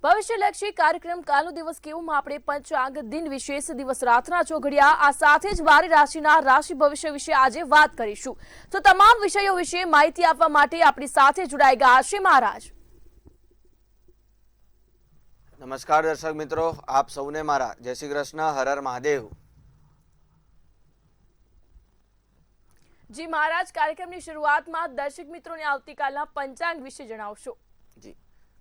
ભવિષ્યલક્ષી કાર્યક્રમ કાલનો દિવસ કેવું આપણે પંચાંગ દિન વિશેષ દિવસ રાતના ચોઘડિયા આ સાથે જ 12 રાશિના રાશિ ભવિષ્ય વિશે આજે વાત કરીશું। તો તમામ વિષયો વિશે માહિતી આપવા માટે આપણી સાથે જોડાઈ ગયા છે મહારાજ। નમસ્કાર દર્શક મિત્રો, આપ સૌને મારા જય શ્રી કૃષ્ણ, હર હર મહાદેવ। જી મહારાજ, કાર્યક્રમની શરૂઆતમાં દર્શક મિત્રોને આવતીકાલના પંચાંગ વિશે જણાવશો। જી,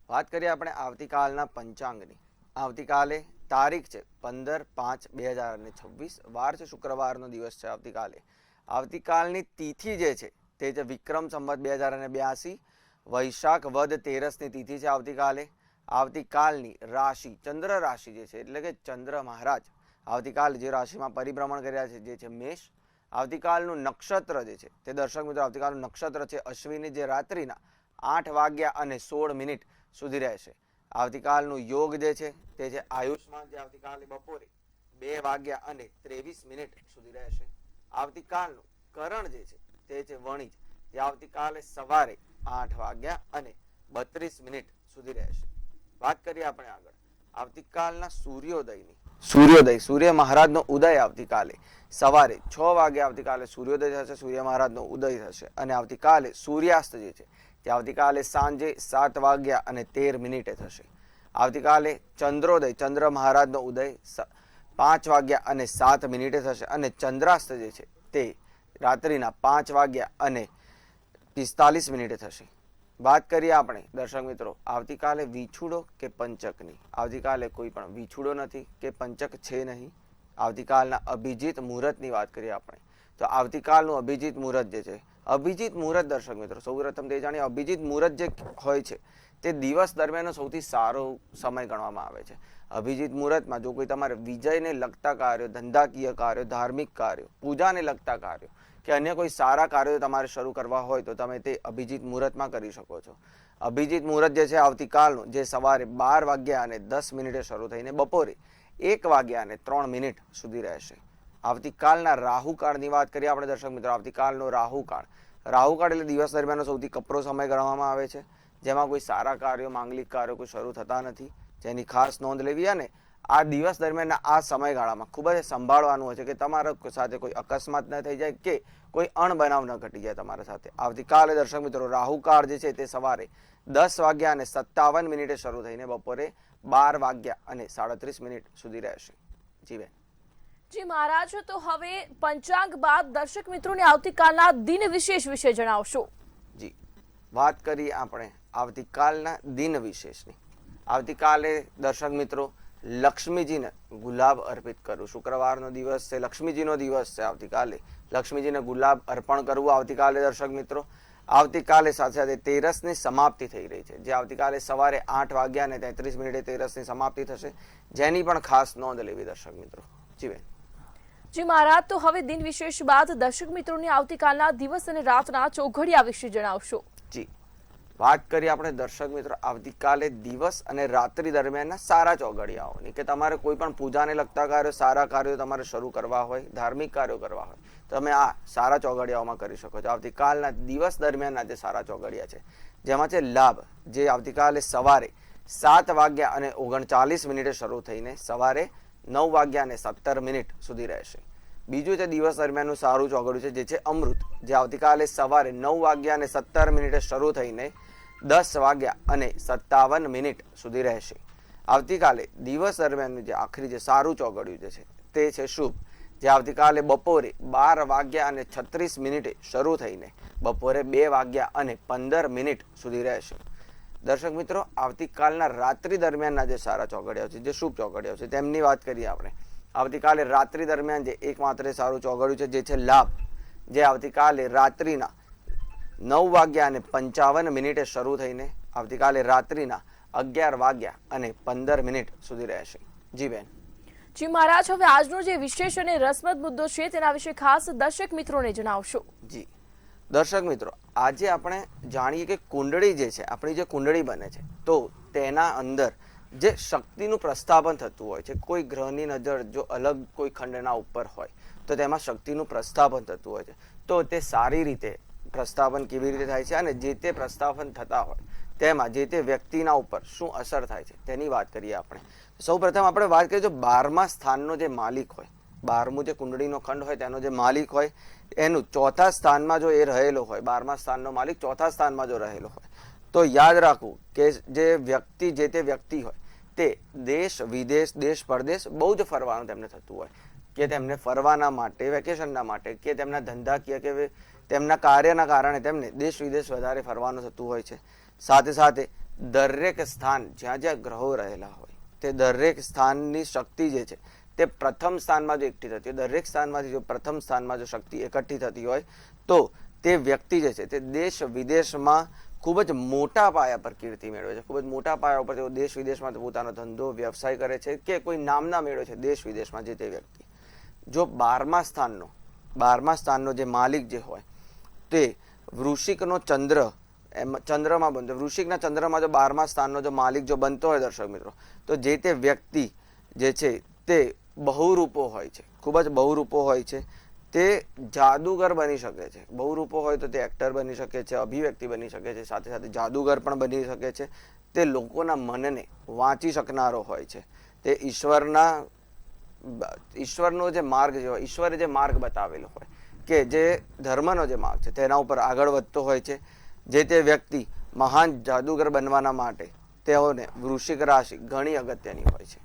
વાત કરીએ આપણે આવતીકાલના પંચાંગની। આવતીકાલે તારીખ છે 15/5/2026, વાર છે શુક્રવારનો દિવસ છે આવતીકાલે। આવતીકાલની તિથિ જે છે તે છે વિક્રમ સંવત 2082, વૈશાખ વદ 13ની તિથિ છે આવતીકાલે। આવતીકાલની રાશિ ચંદ્ર રાશિ જે છે એટલે કે ચંદ્ર મહારાજ આવતીકાલે જે રાશિમાં પરિભ્રમણ કર્યા છે જે છે મેષ। આવતીકાલનું નક્ષત્ર જે છે તે દર્શક મિત્રો આવતીકાલનું નક્ષત્ર છે અશ્વિની, જે રાત્રિના 8:16 સુધી રહેશે। આવતીકાલનું યોગ જે છે તે છે આયુષ્માન, જે આવતીકાલે બપોરે 2:23 સુધી રહેશે। આવતીકાલનું કરણ જે છે તે છે વણિજ, જે આવતીકાલે સવારે 8:32 સુધી રહેશે। વાત કરીએ આપણે આગળ આવતીકાલના સૂર્યોદયની। સૂર્ય મહારાજનો ઉદય આવતીકાલે સવારે 6 વાગે આવતીકાલે સૂર્યોદય થશે, સૂર્ય મહારાજનો ઉદય થશે। અને આવતીકાલે સૂર્યાસ્ત જે છે તે આવતીકાલે સાંજે 7:13 થશે। આવતીકાલે ચંદ્રોદય, ચંદ્ર મહારાજનો ઉદય 5:07 થશે અને ચંદ્રાસ્ત જે છે તે રાત્રિના 5:45 થશે। વાત કરીએ આપણે દર્શક મિત્રો આવતીકાલે વિછુડો કે પંચકની। આવતીકાલે કોઈ પણ વિછુડો નથી કે પંચક છે નહીં। આવતીકાલના અભિજીત મુહૂર્તની વાત કરીએ આપણે તો આવતીકાલનું અભિજીત મુહૂર્ત જે છે, અભિજીત મુહૂર્ત દર્શક મિત્રો સૌપ્રથમ તે જાણીએ અભિજીત મુહૂર્ત જે હોય છે તે દિવસ દરમિયાનનો સૌથી સારો સમય ગણવામાં આવે છે। અભિજીત મુહૂર્તમાં જો કોઈ તમારે વિજયને લગતા કાર્યો, ધંધાકીય કાર્યો, ધાર્મિક કાર્યો, પૂજાને લગતા કાર્યો કે અન્ય કોઈ સારા કાર્યો તમારે શરૂ કરવા હોય તો તમે તે અભિજીત મુહૂર્તમાં કરી શકો છો। અભિજીત મુહૂર્ત જે છે આવતીકાલનું જે સવારે 12:10 શરૂ થઈને બપોરે 1:03 સુધી રહેશે। આવતીકાલના રાહુકાળની વાત કરીએ આપણે દર્શક મિત્રો આવતીકાલનો રાહુકાળ એટલે દિવસ દરમિયાનનો સૌથી કપરો સમય ગણવામાં આવે છે, જેમાં કોઈ સારા કાર્યો, માંગલિક કાર્યો કોઈ શરૂ થતા નથી, જેની ખાસ નોંધ લેવી। અને આ દિવસ દરમિયાનના આ સમયગાળામાં ખૂબ જ સંભાળવાનું હોય છે કે તમારા સાથે કોઈ અકસ્માત ન થઈ જાય કે કોઈ અણબનાવ ન ઘટી જાય તમારા સાથે। આવતીકાલે દર્શક મિત્રો રાહુકાળ જે છે તે સવારે 10:57 શરૂ થઈને બપોરે 12:37 સુધી રહેશે। જી બેન। જી મહારાજ, તો હવે પંચાંગ બાદ દર્શક મિત્રોને આવતીકાલના દિન વિશેષ વિશે જણાવશો। જી, વાત કરીએ આપણે આવતીકાલના દિન વિશેષની। આવતીકાલે દર્શક મિત્રો લક્ષ્મીજીને ગુલાબ અર્પિત કરવું। શુક્રવારનો દિવસ છે, લક્ષ્મીજીનો દિવસ છે। આવતીકાલે લક્ષ્મીજીને ગુલાબ અર્પણ કરવું આવતીકાલે દર્શક મિત્રો। આવતીકાલે સાથે સાથે તેરસની સમાપ્તિ થઈ રહી છે, જે આવતીકાલે સવારે 8:33 તેરસની સમાપ્તિ થશે, જેની પણ ખાસ નોંધ લેવી દર્શક મિત્રો। જી બેન। જી મહારાજ, તો હવે દિન વિશેષ બાદ દર્શક મિત્રોને આવતીકાલના દિવસ અને રાતના ચોઘડિયા વિશે જણાવશો। જી, વાત કરીએ આપણે દર્શક મિત્રો આવતીકાલે દિવસ અને રાત્રિ દરમિયાનના સારા ચોઘડિયાઓની કે તમારે કોઈ પણ પૂજાને લગતા કાર્યો, સારા કાર્યો તમારે શરૂ કરવા હોય, ધાર્મિક કાર્યો કરવા હોય તમે આ સારા ચોઘડિયાઓમાં કરી શકો છો। આવતીકાલના દિવસ દરમિયાનના જે સારા ચોઘડિયા છે જેમાં છે લાભ, જે આવતીકાલે સવારે 7:39 શરૂ થઈને સવારે 9:17 સુધી રહેશે। બીજું છે દિવસ દરમિયાનનું સારું ચોઘડિયું છે જે છે અમૃત, જે આવતીકાલે સવારે 9:17 શરૂ થઈને 10:57 સુધી રહેશે। આવતીકાલે દિવસ દરમિયાનનું જે આખરી જે સારું ચોઘડિયું જે છે તે છે શુભ, જે આવતીકાલે બપોરે 12:36 શરૂ થઈને બપોરે 2:15 સુધી રહેશે। દર્શક મિત્રો આવતીકાલના રાત્રિ દરમિયાનના જે સારા ચોઘડિયાઓ છે, જે શુભ ચોઘડિયાઓ છે તેમની વાત કરીએ આપણે। આવતીકાલે રાત્રિ દરમિયાન જે એકમાત્ર સારું ચોઘડિયું છે જે છે લાભ, જે આવતીકાલે રાત્રિના 9:55 શરૂ થઈને આવતીકાલે રાત્રિના 11:15 સુધી રહેશે। જી બેન। જી મહારાજ, હવે આજનો જે વિશેષ અને રસપ્રદ મુદ્દો છે તેના વિશે ખાસ દર્શક મિત્રોને જણાવશો। જી દર્શક મિત્રો, આજે આપણે જાણીએ કે કુંડળી જે છે, આપણી જે કુંડળી બને છે તો તેના અંદર જે શક્તિનું પ્રસ્થાપન થતું હોય છે, કોઈ ગ્રહની નજર જો અલગ કોઈ ખંડના ઉપર હોય તો તેમાં શક્તિનું પ્રસ્થાપન થતું હોય છે, તો તે સારી રીતે પ્રસ્થાપન કેવી રીતે થાય છે અને જે તે પ્રસ્થાપન થતા હોય તેમાં જે તે વ્યક્તિના ઉપર શું અસર થાય છે તેની વાત કરીએ આપણે. સૌપ્રથમ આપણે વાત કરીએ, જો 12મા સ્થાનનો જે માલિક હોય, 12મું જે કુંડળીનો ખંડ હોય તેનો જે માલિક હોય, એનું ચોથા સ્થાનમાં જો એ રહેલો હોય, 12મા સ્થાનનો માલિક ચોથા સ્થાનમાં જો રહેલો હોય, તો યાદ રાખવું કે જે તે વ્યક્તિ હોય તે દેશ વિદેશ, દેશ પરદેશ બહુ જ ફરવાનું તેમને થતું હોય, કે તેમને ફરવાના માટે, વેકેશનના માટે, કે તેમના ધંધાકીય કે તેમના કાર્યના કારણે તેમને દેશ વિદેશ વધારે ફરવાનું થતું હોય છે. સાથે સાથે દરેક સ્થાન જ્યાં જ્યાં ગ્રહો રહેલા હોય તે દરેક સ્થાનની શક્તિ જે છે તે પ્રથમ સ્થાનમાં જો એકઠી થતી હોય, દરેક સ્થાનમાંથી જો પ્રથમ સ્થાનમાં જો શક્તિ એકઠી થતી હોય તો તે વ્યક્તિ જે છે તે દેશ વિદેશમાં ખૂબ જ મોટા પાયા પર કીર્તિ મેળવે છે. ખૂબ જ મોટા પાયા ઉપર તેઓ દેશ વિદેશમાં પોતાનો ધંધો વ્યવસાય કરે છે, કે કોઈ નામના મેળવે છે દેશ વિદેશમાં જે તે વ્યક્તિ. જો 12મા સ્થાનનો જે માલિક જે હોય તે વૃશ્ચિકનો ચંદ્ર, ચંદ્રમાં બનતો, વૃશ્ચિકના ચંદ્રમાં જો 12મા સ્થાનનો જો માલિક જો બનતો હોય દર્શક મિત્રો, તો જે તે વ્યક્તિ જે છે તે બહુરૂપો હોય છે, ખૂબ જ બહુરૂપો હોય છે. તે જાદુગર બની શકે છે. બહુરૂપો હોય તો તે એક્ટર બની શકે છે, અભિવ્યક્તિ બની શકે છે, સાથે સાથે જાદુગર પણ બની શકે છે. તે લોકોના મનને વાંચી શકનારો હોય છે. તે ઈશ્વરનો જે માર્ગ જે હોય, ઈશ્વરે જે માર્ગ બતાવેલો હોય, કે જે ધર્મનો જે માર્ગ છે તેના ઉપર આગળ વધતો હોય છે. જે તે વ્યક્તિ મહાન જાદુગર બનવાના માટે તેઓને વૃશ્ચિક રાશિ ઘણી અગત્યની હોય છે.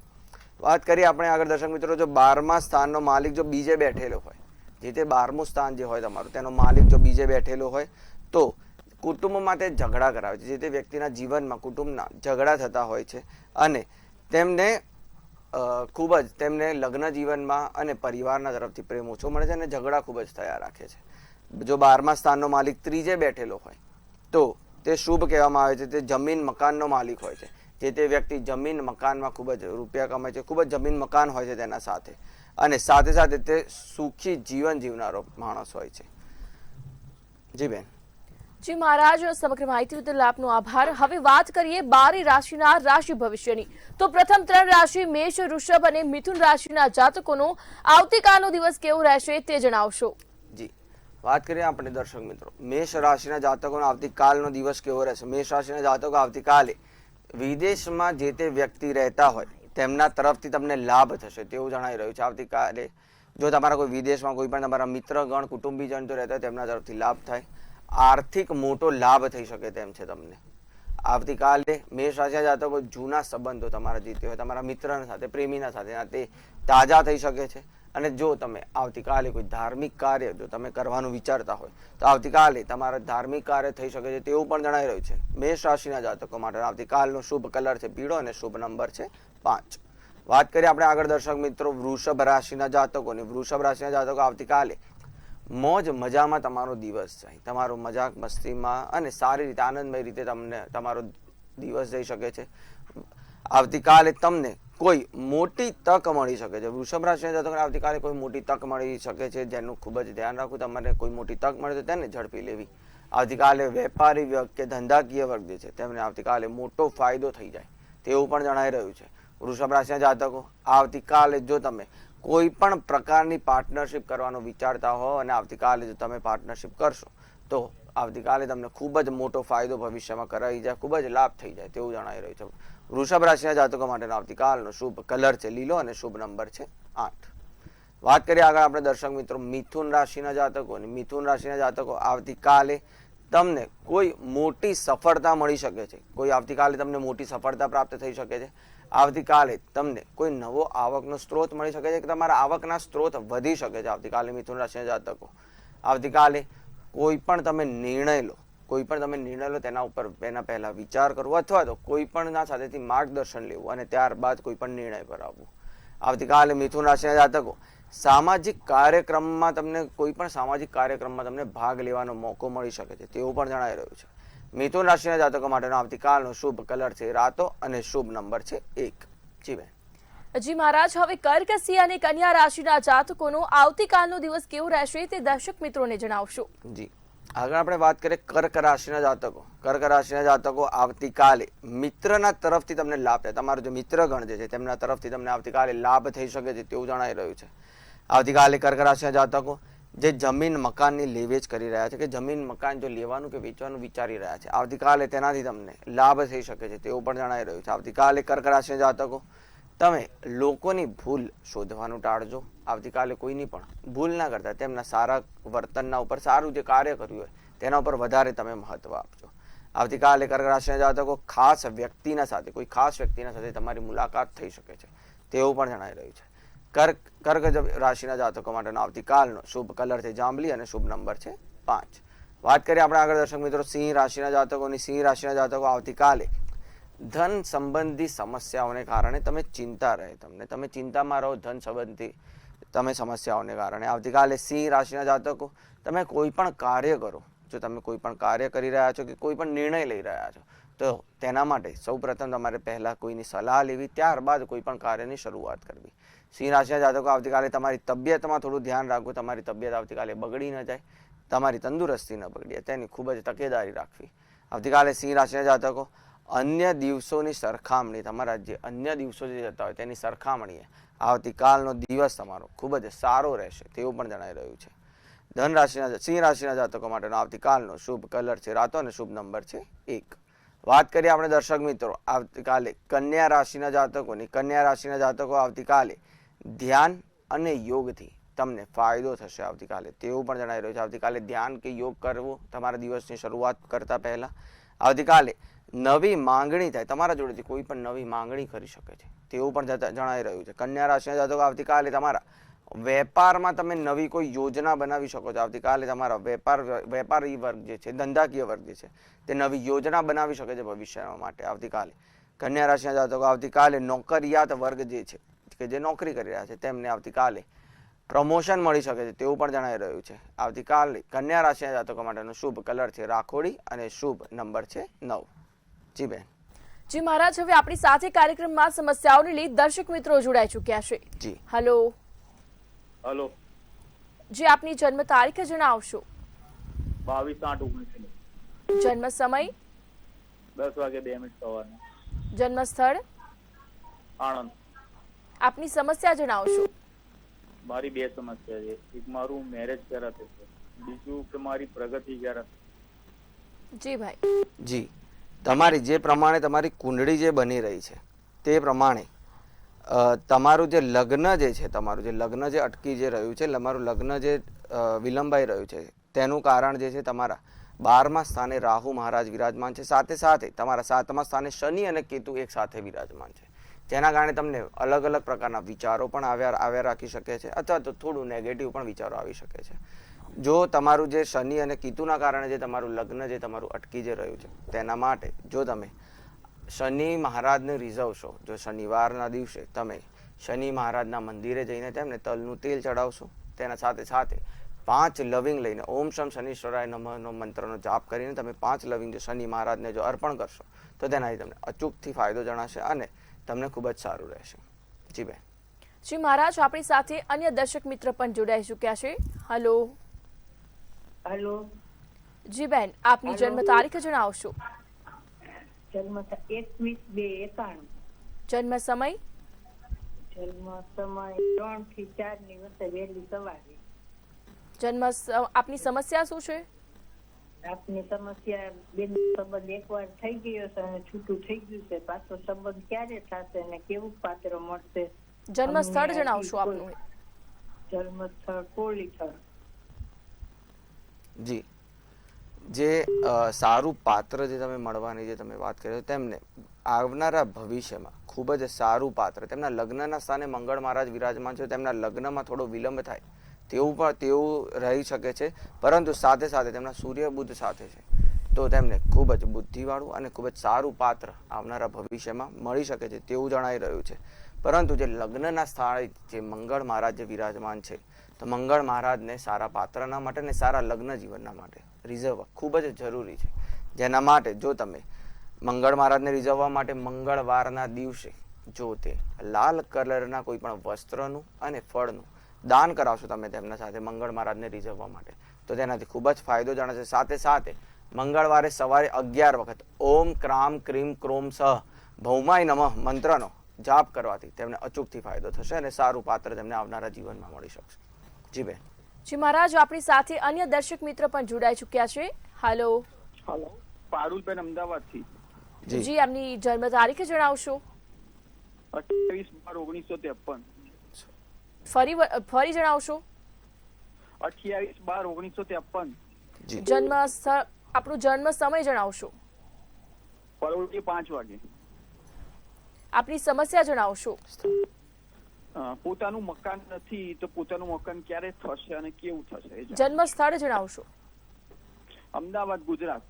વાત કરીએ આપણે આગળ દર્શક મિત્રો, જો 12મા સ્થાનનો માલિક જો બીજે બેઠેલો હોય, જે તે 12મું સ્થાન જે હોય તમારું, તેનો માલિક જો બીજે બેઠેલો હોય તો કુટુંબમાં તે ઝઘડા કરાવે છે. જે તે વ્યક્તિના જીવનમાં કુટુંબના ઝઘડા થતા હોય છે અને તેમને ખૂબ જ તેમને લગ્ન જીવનમાં અને પરિવારના તરફથી પ્રેમ ઓછો મળે છે અને ઝઘડા ખૂબ જ થયા રાખે છે. જો 12મા સ્થાનનો માલિક ત્રીજે બેઠેલો હોય તો તે શુભ કહેવામાં આવે છે. તે જમીન મકાનનો માલિક હોય છે. જે તે વ્યક્તિ જમીન મકાનમાં ખૂબ જ રૂપિયા કમાય છે, ખૂબ જ જમીન મકાન હોય છે તેના સાથે, અને સાથે સાથે તે સુખી જીવન જીવનારો માણસ હોય છે. જી બેન. જી મહારાજ, સમગ્ર માહિતી બદલ આપનો આભાર. હવે વાત કરીએ 12 રાશિના રાશિ ભવિષ્યની. તો પ્રથમ 3 રાશિ મેષ, વૃષભ અને મિથુન રાશિના જાતકોનો આવતીકાલનો દિવસ કેવો રહેશે તે જણાવશો. જી, વાત કરીએ આપણે દર્શક મિત્રો, મેષ રાશિના જાતકોનો આવતીકાલનો દિવસ કેવો રહેશે. મેષ રાશિના જાતકો આવતીકાલે વિદેશમાં જે તે વ્યક્તિ રહેતા હોય તેમના તરફથી તમને લાભ થશે તેવું જણાઈ રહ્યું છે. આવતીકાલે જો તમારા કોઈ વિદેશમાં કોઈ પણ તમારા મિત્રગણ, કુટુંબીજન જો રહેતા હોય તેમના તરફથી લાભ થાય, આર્થિક મોટો લાભ થઈ શકે તેમ છે તમને. આવતીકાલે મેષ રાશિના જાતકો જૂના સંબંધો તમારા જીતે હોય, તમારા મિત્રના સાથે, પ્રેમીના સાથે તે તાજા થઈ શકે છે. અને જો તમે આવતીકાલે કોઈ ધાર્મિક કાર્ય જો તમે કરવાનું વિચારતા હોય તો આવતીકાલે તમારા ધાર્મિક કાર્ય થઈ શકે છે તેવું પણ જણાઈ રહ્યું છે. મેષ રાશિના જાતકો માટે આવતીકાલનો શુભ કલર છે પીળો અને શુભ નંબર છે 5. વાત કરીએ આપણે આગળ દર્શક મિત્રો વૃષભ રાશિના જાતકોની. વૃષભ રાશિના જાતકો આવતીકાલે મોજ મજામાં તમારો દિવસ જાય, તમારો મજાક મસ્તીમાં અને સારી રીતે આનંદમય રીતે તમને તમારો દિવસ જઈ શકે છે. આવતીકાલે તમને કોઈ મોટી તક મળી શકે છે. વૃષભ રાશિના જાતકોને આવતીકાલે કોઈ મોટી તક મળી શકે છે જેનું ખૂબ જ ધ્યાન રાખવું. તમારે કોઈ મોટી તક મળે તો તેને ઝડપી લેવી. આવતીકાલે વેપારી વર્ગ કે ધંધાકીય વર્ગ જે છે તેમને આવતીકાલે મોટો ફાયદો થઈ જાય તેવું પણ જણાઈ રહ્યું છે. વૃષભ રાશિના જાતકો આવતીકાલે જો તમે કોઈ પણ પ્રકારની પાર્ટનરશિપ કરવાનો વિચારતા હો અને આવતીકાલે જો તમે પાર્ટનરશિપ કરશો તો આવતીકાલે તમને ખૂબ જ મોટો ફાયદો ભવિષ્યમાં કરાવી જાય, ખૂબ જ લાભ થઈ જાય તેવું જણાઈ રહ્યું છે. વૃષભ રાશિના જાતકો માટેનો આવતીકાલનો શુભ કલર છે લીલો અને શુભ નંબર છે 8. વાત કરીએ આગળ આપણે દર્શક મિત્રો મિથુન રાશિના જાતકોની. મિથુન રાશિના જાતકો આવતીકાલે તમને કોઈ મોટી સફળતા મળી શકે છે. આવતીકાલે તમને મોટી સફળતા પ્રાપ્ત થઈ શકે છે. આવતીકાલે તમને કોઈ નવો આવકનો સ્ત્રોત મળી શકે છે કે તમારા આવકના સ્ત્રોત વધી શકે છે. આવતીકાલે મિથુન રાશિના જાતકો આવતીકાલે કોઈ પણ તમે નિર્ણય લો તેના ઉપર એના પહેલા વિચાર કરવો અથવા તો કોઈ પણ સાથેથી માર્ગદર્શન લેવું અને ત્યારબાદ કોઈ પણ નિર્ણય પર આવવું. આવતીકાલે મિથુન રાશિના જાતકો સામાજિક કાર્યક્રમમાં તમને ભાગ લેવાનો મોકો મળી શકે છે તેવું પણ જણાઈ રહ્યું છે. મિથુન રાશિના જાતકો માટેનો આવતીકાલનો શુભ કલર છે રાતો અને શુભ નંબર છે 1. જી બેન. જી મહારાજ, હવે કર્ક, સિંહ અને કન્યા રાશિના જાતકોનો આવતીકાલનો દિવસ કેવો રહેશે તે દર્શક મિત્રોને જણાવશો. જી, આગળ આપણે વાત કરીએ કર્ક રાશિના જાતકો. કર્ક રાશિના જાતકો આવતીકાલે મિત્રના તરફથી તમને લાભ થાય. તમારો જે મિત્રગણ જે છે તેમના તરફથી તમને આવતીકાલે લાભ થઈ શકે છે તેવું જણાઈ રહ્યું છે. આવતીકાલે કર્ક રાશિના જાતકો જે જમીન મકાનની લેવેચ કરી રહ્યા છે કે જમીન મકાન જો લેવાનું કે વેચવાનું વિચારી રહ્યા છે, આવતીકાલે તેનાથી તમને લાભ થઈ શકે છે તેવું પણ જણાઈ રહ્યું છે. આવતીકાલે કર્ક રાશિના જાતકો, તમે લોકોની ભૂલ શોધવાનું ટાળજો. આવતીકાલે કોઈની પણ ભૂલ ના કરતા તેમના સારા વર્તનના ઉપર, સારું જે કાર્ય કર્યું હોય તેના ઉપર વધારે તમે મહત્વ આપજો. આવતીકાલે કર્ક રાશિના જાતકો, ખાસ વ્યક્તિના સાથે, કોઈ ખાસ વ્યક્તિના સાથે તમારી મુલાકાત થઈ શકે છે તેવું પણ જણાઈ રહ્યું છે. કર્ક રાશિના જાતકો માટેનો આવતીકાલનો શુભ કલર છે જાંબલી અને શુભ નંબર છે 5. વાત કરીએ આપણે આગળ દર્શક મિત્રો સિંહ રાશિના જાતકોની. સિંહ રાશિના જાતકો, આવતીકાલે ધન સંબંધી સમસ્યાઓને કારણે તમે ચિંતા રહે, તમે ચિંતામાં રહો ધન સંબંધી તમે સમસ્યાઓને કારણે. આવતીકાલે સિંહ રાશિના જાતકો, તમે કોઈ પણ કાર્ય કરો, જો તમે કોઈ પણ કાર્ય કરી રહ્યા છો કે કોઈ પણ નિર્ણય લઈ રહ્યા છો તો તેના માટે સૌપ્રથમ તમારે પહેલા કોઈની સલાહ લેવી, ત્યારબાદ કોઈ પણ કાર્યની શરૂઆત કરવી. સિંહ રાશિના જાતકો, આવતીકાલે તમારી તબિયતમાં થોડું ધ્યાન રાખવું, તમારી તબિયત આવતીકાલે બગડી ન જાય, તમારી તંદુરસ્તી ન બગડી, તેની ખૂબ જ તકેદારી રાખવી. આવતીકાલે સિંહ રાશિના જાતકો, અન્ય દિવસોની સરખામણી, તમારા જે અન્ય દિવસો જે જતા હોય તેની સરખામણીએ આવતીકાલનો દિવસ તમારો ખૂબ જ સારો રહેશે તેવું પણ જણાઈ રહ્યું છે. સિંહ રાશિના જાતકો માટેનો આવતીકાલનો શુભ કલર છે રાતો અને શુભ નંબર છે 1. વાત કરીએ આપણે દર્શક મિત્રો આવતીકાલે કન્યા રાશિના જાતકોની. કન્યા રાશિના જાતકો, આવતીકાલે ધ્યાન અને યોગથી તમને ફાયદો થશે આવતીકાલે તેવું પણ જણાઈ રહ્યું છે. આવતીકાલે ધ્યાન કે યોગ કરવું તમારા દિવસની શરૂઆત કરતા પહેલા. આવતીકાલે નવી માંગણી થાય, તમારા જોડેથી કોઈ પણ નવી માંગણી કરી શકે છે તેવું પણ જણાઈ રહ્યું છે. કન્યા રાશિના જાતકો, આવતીકાલે તમારા વેપારમાં તમે નવી કોઈ યોજના બનાવી શકો છો. આવતીકાલે તમારા વેપારી વર્ગ જે છે, ધંધાકીય વર્ગ જે છે તે નવી યોજના બનાવી શકે છે ભવિષ્ય માટે. આવતીકાલે કન્યા રાશિના જાતકો, આવતીકાલે નોકરિયાત વર્ગ જે છે કે જે નોકરી કરી રહ્યા છે તેમને આવતીકાલે પ્રમોશન મળી શકે છે તેવું પણ જણાઈ રહ્યું છે. આવતીકાલે કન્યા રાશિના જાતકો માટેનો શુભ કલર છે રાખોડી અને શુભ નંબર છે 9. જી બેન. જી મહારાજ, હવે આપણી સાથે કાર્યક્રમમાં સમસ્યાઓને લઈ દર્શક મિત્રો જોડાઈ ચૂક્યા છે. જી હેલો. હેલો. જી, આપની જન્મ તારીખ જણાવશો? 22/8/19. જન્મ સમય? 10:02 સવારના. જન્મ સ્થળ? આણંદ. આપની સમસ્યા જણાવશો? મારી 2 સમસ્યા છે. એક મારું મેરેજ ક્યારે થશે, બીજું કે મારી પ્રગતિ ક્યારે થશે. જી ભાઈ. જી, તમારી જે પ્રમાણે તમારી કુંડળી જે બની રહી છે તે પ્રમાણે તમારું જે લગ્ન જે છે, તમારું જે લગ્ન જે અટકી જે રહ્યું છે, તમારું લગ્ન જે વિલંબાઈ રહ્યું છે તેનું કારણ જે છે તમારા 12મા સ્થાને રાહુ મહારાજ વિરાજમાન છે, સાથે સાથે તમારા 7મા સ્થાને શનિ અને કેતુ એક સાથે વિરાજમાન છે, જેના કારણે તમને અલગ અલગ પ્રકારના વિચારો પણ આવ્યા રાખી શકે છે અથવા તો થોડું નેગેટિવ પણ વિચારો આવી શકે છે. જો તમારું જે શનિ અને કેતુના કારણે જે તમારું લગ્ન જે તમારું અટકી જે રહ્યું છે તેના માટે જો તમે શનિ મહારાજને રીઝવશો, જો શનિવારના દિવસે તમે શનિ મહારાજના મંદિરે જઈને તેમને તલનું તેલ ચડાવશો, તેના સાથે સાથે 5 લવિંગ લઈને ઓમ શમ શનિશ્વરાય નમઃનો મંત્રનો જાપ કરીને તમે 5 લવિંગ જો શનિ મહારાજને જો અર્પણ કરશો તો તેનાથી તમને અચૂકથી ફાયદો જણાશે અને તમને ખૂબ જ સારું રહેશે. જી બેન. જી મહારાજ, આપણી સાથે અન્ય દર્શક મિત્ર પણ જોડાઈ ચૂક્યા છે. હેલો. હેલો. જી બેન, આપની જન્મ તારીખ જણાવશો? જન્મ 21/2/91. જન્મ સમય? જન્મ સમય 3 થી 4 ની વચ્ચે વહેલી સવારે. આપની સમસ્યા શું છે? આપની સમસ્યા બેન સંબંધ એકવાર થઈ ગયો છે અને છૂટું થઈ ગયું છે, પાછો સંબંધ ક્યારે થશે અને કેવું પાત્ર મળશે? જન્મ સ્થળ જણાવશો આપનું? જન્મ સ્થળ કોળીથળ. જી, જે સારું પાત્ર જે તમે મળવાની જે તમે વાત કરી તેમને આવનારા ભવિષ્યમાં ખૂબ જ સારું પાત્ર, તેમના લગ્નના સ્થાને મંગળ મહારાજ વિરાજમાન છે, તેમના લગ્નમાં થોડો વિલંબ થાય તેવું રહી શકે છે, પરંતુ સાથે સાથે તેમના સૂર્ય બુધ સાથે છે તો તેમને ખૂબ જ બુદ્ધિવાળું અને ખૂબ જ સારું પાત્ર આવનારા ભવિષ્યમાં મળી શકે છે તેવું જણાઈ રહ્યું છે. પરંતુ જે લગ્નના સ્થળે જે મંગળ મહારાજ જે વિરાજમાન છે તો મંગળ મહારાજને સારા પાત્રના માટે અને સારા લગ્ન જીવનના માટે રીઝવવા ખૂબ જ જરૂરી છે, જેના માટે જો તમે મંગળ મહારાજને રીઝવવા માટે મંગળવારના દિવસે જો તે લાલ કલરના કોઈ પણ વસ્ત્રનું અને ફળનું દાન કરાવશો તમે તેમના સાથે મંગળ મહારાજને રીઝવવા માટે તો તેનાથી ખૂબ જ ફાયદો જણાશે. સાથે સાથે મંગળવારે સવારે 11 વખત ઓમ ક્રામ ક્રીમ ક્રોમ સહ ભૌમાય નમઃ મંત્રનો જાપ કરવાથી તેમને અચૂકથી ફાયદો થશે અને સારું પાત્ર તેમને આવનારા જીવનમાં મળી શકશે. જી બેન. જી મહારાજ, આપણી સાથે અન્ય દર્શક મિત્ર પણ જોડાઈ ચૂક્યા છે. હાલો. હેલો, પારુલબેન અમદાવાદથી. જી જી, આપની જન્મ તારીખ જણાવશો? 28/12/1953. ફરી જણાવશો? 28/12/1953. જી જન્મ સ્થળ, આપણું જન્મ સમય જણાવશો? પરોઢિયે 5 વાગે. આપની સમસ્યા જણાવશો? પોતાનું મકાન નથી તો પોતાનું મકાન ક્યારે થશે અને કેવું થશે એ જાણો. જન્મ સ્થળ જણાવશો? અમદાવાદ, ગુજરાત.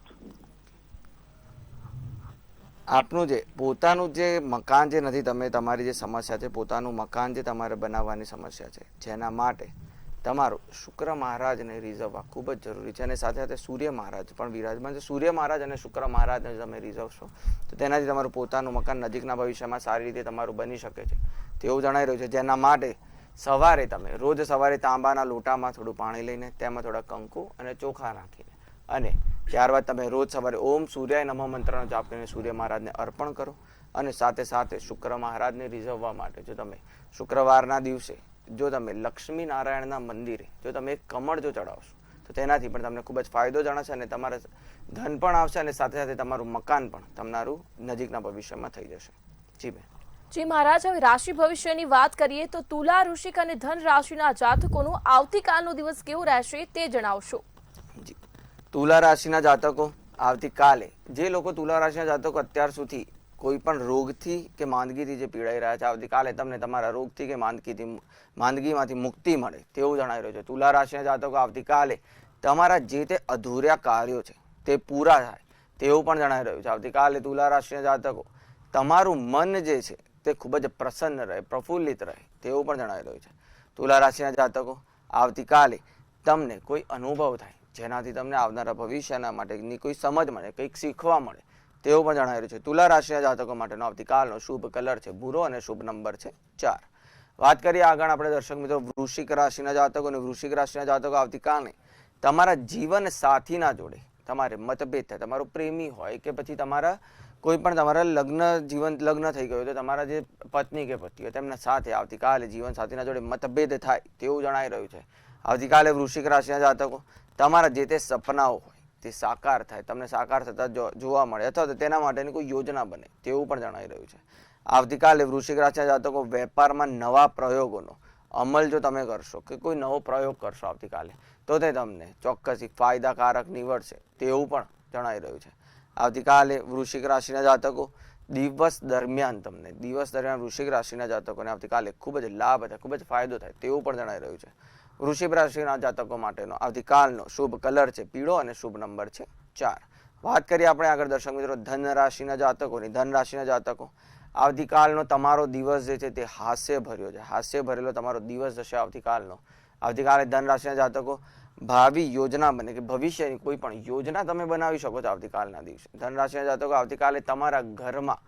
આપનું જે પોતાનું જે મકાન જે નથી, તમે તમારી જે સમસ્યા છે પોતાનું મકાન જે તમારે બનાવવાની સમસ્યા છે, જેના માટે તમારું શુક્ર મહારાજને રીઝવવા ખૂબ જ જરૂરી છે. અને સાથે સાથે સૂર્ય મહારાજ પણ વિરાજમાન છે. સૂર્ય મહારાજ અને શુક્ર મહારાજને તમે રીઝવશો તો તેનાથી તમારું પોતાનું મકાન નજીકના ભવિષ્યમાં સારી રીતે તમારું બની શકે છે તેવું જણાઈ રહ્યું છે. જેના માટે સવારે તમે રોજ સવારે તાંબાના લોટામાં થોડું પાણી લઈને તેમાં થોડા કંકુ અને ચોખા નાખીને અને ત્યારબાદ તમે રોજ સવારે ઓમ સૂર્યાય નમઃ મંત્રનો જાપ કરીને સૂર્ય મહારાજને અર્પણ કરો. અને સાથે સાથે શુક્ર મહારાજને રીઝવવા માટે જો તમે શુક્રવારના દિવસે જો તમે લક્ષ્મી નારાયણના મંદિરે જો તમે એક કમળ જો ચડાવશો તો તેનાથી પણ તમને ખૂબ જ ફાયદો જણાશે અને તમારા ધન પણ આવશે અને સાથે સાથે તમારું મકાન પણ તમારું નજીકના ભવિષ્યમાં થઈ જશે. જી બેન. જી મહારાજ, હવે રાશિ ભવિષ્યની વાત કરીએ તો તુલા, વૃશ્ચિક અને ધન રાશિના જાતકોનો આવતીકાલનો દિવસ કેવો રહેશે તે જણાવશો? જી, તુલા રાશિના જાતકો આવતીકાલે, જે લોકો તુલા રાશિના જાતકો અત્યાર સુધી કોઈ પણ રોગથી કે માંદગીથી જે પીડાઈ રહ્યા છે, આવતીકાલે તમને તમારા રોગથી કે માંદગીમાંથી મુક્તિ મળે તેવું જણાઈ રહ્યું છે. તુલા રાશિના જાતકો આવતીકાલે તમારા જે તે અધૂર્યા કાર્યો છે તે પૂરા થાય તેવું પણ જણાઈ રહ્યું છે. આવતીકાલે તુલા રાશિના જાતકો તમારું મન જે છે તે ખૂબ જ પ્રસન્ન રહે, પ્રફુલ્લિત રહે તેવું પણ જણાઈ રહ્યું છે. તુલા રાશિના જાતકો આવતીકાલે તમને કોઈ અનુભવ થાય જેનાથી તમને આવનારા ભવિષ્યના માટેની કોઈ સમજ મળે, કંઈક શીખવા મળે તેવું પણ જણાઈ રહ્યું છે. તુલા રાશિના જાતકો માટેનો આવતીકાલનો શુભ કલર છે ભૂરો અને શુભ નંબર છે 4. વાત કરીએ આગળ આપણે દર્શક મિત્રો વૃશ્ચિક રાશિના જાતકો. અને વૃશ્ચિક રાશિના જાતકો આવતીકાલે તમારા જીવન સાથીના જોડે તમારે મતભેદ થાય, તમારો પ્રેમી હોય કે પછી તમારા કોઈ પણ તમારા લગ્ન થઈ ગયું તો તમારા જે પત્ની કે પતિ હોય તેમના સાથે આવતીકાલે જીવન સાથીના જોડે મતભેદ થાય તેવું જણાઈ રહ્યું છે. આવતીકાલે વૃશ્ચિક રાશિના જાતકો તમારા જે તે સપનાઓ હોય તે સાકાર થાય, તમને સાકાર થતા જોવા મળે અથવા તો તેના માટેની કોઈ યોજના બને તેવું પણ જણાઈ રહ્યું છે. આવતીકાલે વૃશ્ચિક રાશિના જાતકો વેપારમાં નવા પ્રયોગોનો અમલ જો તમે કરશો કે કોઈ નવો પ્રયોગ કરશો આવતીકાલે તો તે તમને ચોક્કસ ફાયદાકારક નીવડશે તેવું પણ જણાઈ રહ્યું છે. આવતીકાલે વૃશ્ચિક રાશિના જાતકો દિવસ દરમિયાન વૃશ્ચિક રાશિના જાતકોને આવતીકાલે ખૂબ જ લાભ થાય, ખૂબ જ ફાયદો થાય તેવું પણ જણાઈ રહ્યું છે. વૃશ્ચિક રાશિના જાતકો માટેનો આવતીકાલનો શુભ કલર છે પીળો અને શુભ નંબર છે 4. વાત કરીએ આપણે આગળ દર્શક મિત્રો ધન રાશિના જાતકોની. ધન રાશિના જાતકો આવતીકાલનો તમારો દિવસ જે છે તે હાસ્ય ભર્યો છે, હાસ્ય ભરેલો તમારો દિવસ જશે આવતીકાલનો. આવતીકાલે ધન રાશિના જાતકો ભાવિ યોજના બને કે ભવિષ્યની કોઈ પણ યોજના તમે બનાવી શકો છો આવતીકાલના દિવસે. ધન રાશિના જાતકો આવતીકાલે તમારા ઘરમાં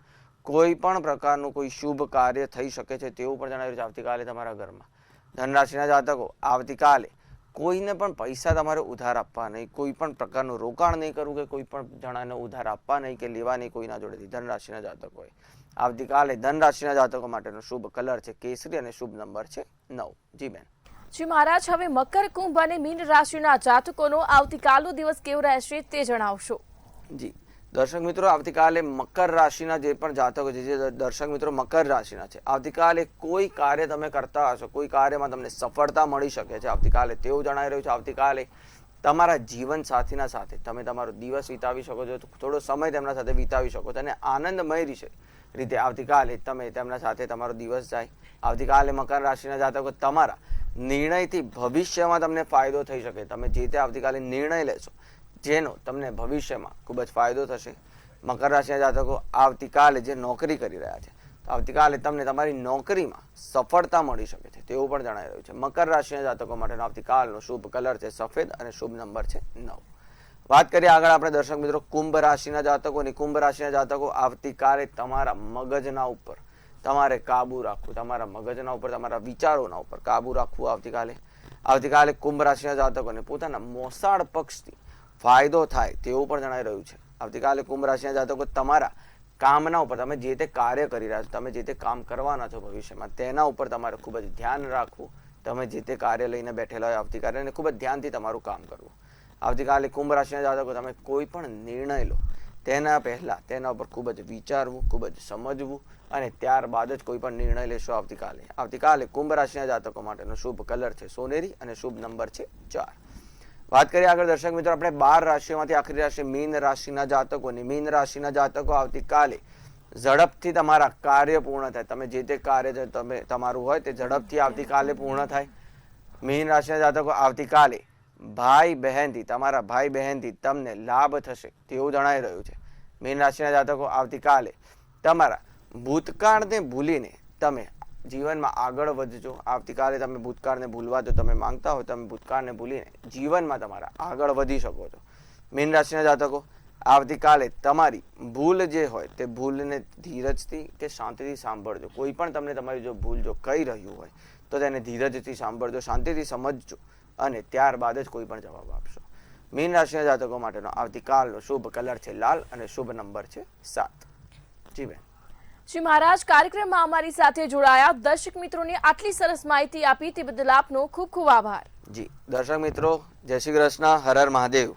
કોઈ પણ પ્રકારનું કોઈ શુભ કાર્ય થઈ શકે છે તેવું પણ જણાવ્યું છે આવતીકાલે તમારા ઘરમાં. ધન રાશિના જાતકો આવતીકાલે કોઈને પણ પૈસા તમારે ઉધાર આપવા નહીં, કોઈ પણ પ્રકારનું રોકાણ નહીં કરવું કે કોઈ પણ જણાને ઉધાર આપવા નહીં કે લેવા નહીં કોઈના જોડેથી. ધન રાશિના જાતકોએ આવતીકાલે ધન રાશિના જાતકો માટેનો શુભ કલર છે કેસરી અને શુભ નંબર છે 9. જી બેન. જી મહારાજ, હવે મકર, કુંભ અને મીન રાશિના જાતકોનો આવતીકાલનો દિવસ કેવો રહેશે તે જણાવશો? જી દર્શક મિત્રો, આવતીકાલે મકર રાશિના જે પણ જાતકો છે, જે દર્શક મિત્રો મકર રાશિના છે, આવતીકાલે કોઈ કાર્ય તમે કરતા હશો, કોઈ કાર્યમાં તમને સફળતા મળી શકે છે આવતીકાલે તેવું જણાઈ રહ્યું છે. આવતીકાલે તમારા જીવન સાથીના સાથે તમે તમારો દિવસ વિતાવી શકો છો, થોડો સમય તેમના સાથે વિતાવી શકો છો અને આનંદમય રીતે આવતીકાલે તમે તેમના સાથે તમારો દિવસ જાય. આવતીકાલે મકર રાશિના જાતકો તમારા નિર્ણયથી ભવિષ્યમાં તમને ફાયદો થઈ શકે. તમે જે તે આવતીકાલે નિર્ણય લેશો જેનો તમને ભવિષ્યમાં ખૂબ જ ફાયદો થશે. મકર રાશિના જાતકો આવતીકાલે જે નોકરી કરી રહ્યા છે તો આવતીકાલે તમને તમારી નોકરીમાં સફળતા મળી શકે છે તેવું પણ જણાઈ રહ્યું છે. મકર રાશિના જાતકો માટેનો આવતીકાલનો શુભ કલર છે સફેદ અને શુભ નંબર છે 9. વાત કરીએ આગળ આપણે દર્શક મિત્રો કુંભ રાશિના જાતકોની. કુંભ રાશિના જાતકો આવતીકાલે તમારા મગજના ઉપર તમારે કાબુ રાખવું, તમારા મગજના ઉપર, તમારા વિચારોના ઉપર કાબુ રાખવું. આવતીકાલે કુંભ રાશિના જાતકોને પોતાના મોસાળ પક્ષથી ફાયદો થાય તેવું પણ જણાઈ રહ્યું છે. આવતીકાલે કુંભ રાશિના જાતકો તમારા કામના ઉપર, તમે જે તે કાર્ય કરી રહ્યા છો, તમે જે તે કામ કરવાના છો ભવિષ્યમાં તેના ઉપર તમારે ખૂબ જ ધ્યાન રાખવું તમે જે તે કાર્ય લઈને બેઠેલા હોય આવતીકાલે અને ખૂબ જ ધ્યાનથી તમારું કામ કરવું. આવતીકાલે કુંભ રાશિના જાતકો તમે કોઈ પણ નિર્ણય લો તેના પહેલા તેના ઉપર ખૂબ જ વિચારવું, ખૂબ જ સમજવું અને ત્યારબાદ જ કોઈ પણ નિર્ણય લેશો. આવતીકાલે કુંભ રાશિના જાતકો માટેનો શુભ કલર છે સોનેરી અને શુભ નંબર છે 4. વાત કરીએ આગળ દર્શક મિત્રો, આપણે 12 રાશિઓમાંથી આખરી રાશિ મીન રાશિના જાતકોની. મીન રાશિના જાતકો આવતીકાલે ઝડપથી તમારા કાર્ય પૂર્ણ થાય. તમે જે તે કાર્ય તમારું હોય તે ઝડપથી આવતીકાલે પૂર્ણ થાય. મીન રાશિના જાતકો આવતીકાલે તમારા ભાઈ બહેનથી તમને લાભ થશે તેવું જણાઈ રહ્યું છે. મીન રાશિના જાતકો આવતીકાલે તમારા ભૂતકાળને ભૂલીને તમે જીવનમાં આગળ વધજો. આવતીકાલે તમે ભૂતકાળને ભૂલવા જો તમે માંગતા હો, તમે ભૂતકાળને ભૂલીને જીવનમાં તમારા આગળ વધી શકો છો. મીન રાશિના જાતકો આવતીકાલે તમારી ભૂલ જે હોય તે ભૂલને ધીરજથી કે શાંતિથી સાંભળજો. કોઈ પણ તમને તમારી જો ભૂલ જો કહી રહ્યું હોય તો તેને ધીરજથી સાંભળજો, શાંતિથી સમજજો અને ત્યારબાદ જ કોઈ પણ જવાબ આપશો. મીન રાશિના જાતકો માટેનો આવતીકાલનો શુભ કલર છે લાલ અને શુભ નંબર છે 7. જી બેન. જી મહારાજ, કાર્યક્રમમાં અમારી સાથે જોડાયા દર્શક મિત્રોને આટલી સરસ માહિતી આપી તે બદલ આપનો ખૂબ ખૂબ આભાર. જી દર્શક મિત્રો, જય શ્રી કૃષ્ણ, હર હર મહાદેવ.